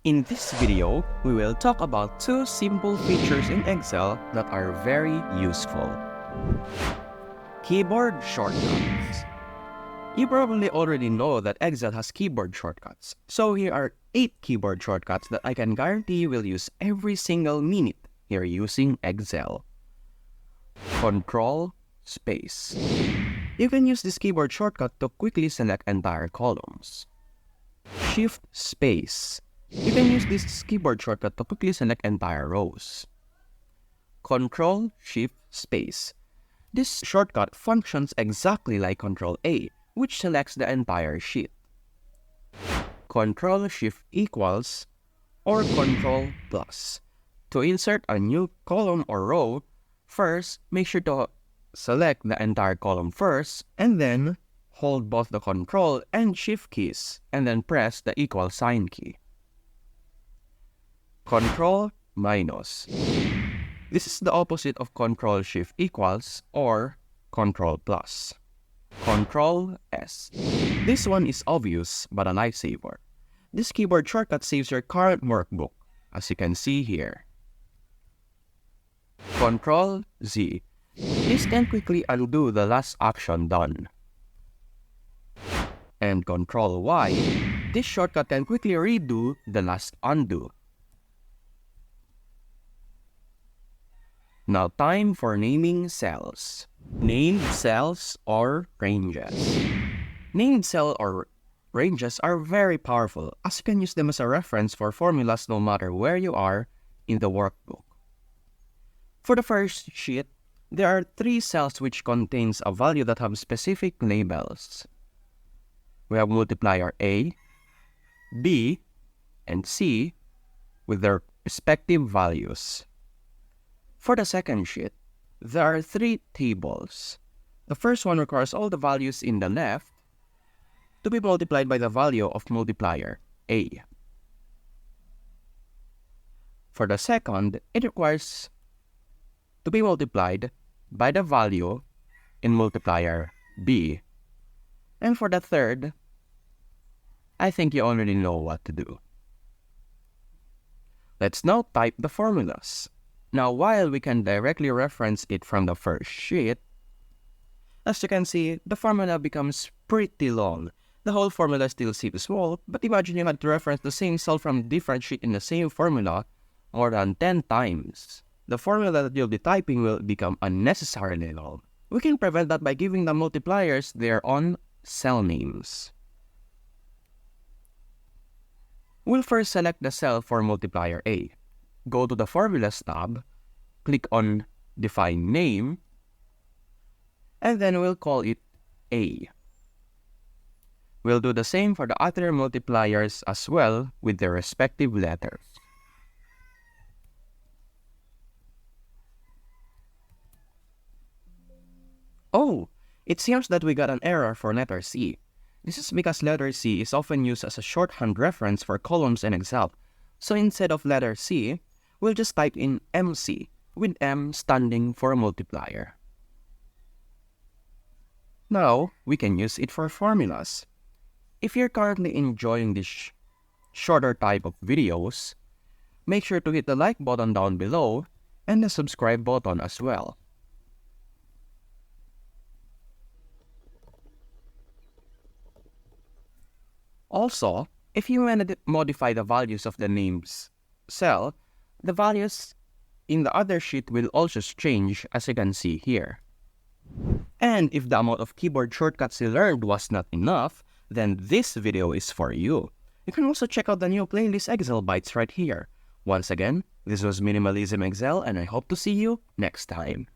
In this video, we will talk about two simple features in Excel that are very useful. Keyboard shortcuts. You probably already know that Excel has keyboard shortcuts. So here are 8 keyboard shortcuts that I can guarantee you will use every single minute you're using Excel. Control Space. You can use this keyboard shortcut to quickly select entire columns. Shift Space. You can use this keyboard shortcut to quickly select entire rows. Control Shift Space. This shortcut functions exactly like Control A, which selects the entire sheet. Control Shift equals or Control plus. To insert a new column or row, first make sure to select the entire column first and then hold both the Control and Shift keys and then press the equal sign key. Control minus. This is the opposite of Control Shift equals or Control plus. Control S. This one is obvious but a lifesaver. This keyboard shortcut saves your current workbook, as you can see here. Control Z. This can quickly undo the last action done. And Control Y. This shortcut can quickly redo the last undo. Now time for naming cells. Named cells or ranges. Named cells or ranges are very powerful as you can use them as a reference for formulas no matter where you are in the workbook. For the first sheet, there are 3 cells which contains a value that have specific labels. We have multiplier A, B, and C with their respective values. For the second sheet, there are 3 tables. The first one requires all the values in the left to be multiplied by the value of multiplier A. For the second, it requires to be multiplied by the value in multiplier B. And for the third, I think you already know what to do. Let's now type the formulas. Now, while we can directly reference it from the first sheet, as you can see, the formula becomes pretty long. The whole formula still seems small, but imagine you had to reference the same cell from a different sheet in the same formula more than 10 times. The formula that you'll be typing will become unnecessarily long. We can prevent that by giving the multipliers their own cell names. We'll first select the cell for multiplier A. Go to the Formulas tab, click on Define Name, and then we'll call it A. We'll do the same for the other multipliers as well with their respective letters. Oh, it seems that we got an error for letter C. This is because letter C is often used as a shorthand reference for columns in Excel. So instead of letter C, we'll just type in MC, with M standing for a multiplier. Now, we can use it for formulas. If you're currently enjoying this shorter type of videos, make sure to hit the like button down below and the subscribe button as well. Also, if you want to modify the values of the names cell, the values in the other sheet will also change, as you can see here. And if the amount of keyboard shortcuts you learned was not enough, then this video is for you. You can also check out the new playlist Excel Bytes right here. Once again, this was Minimalism Excel and I hope to see you next time.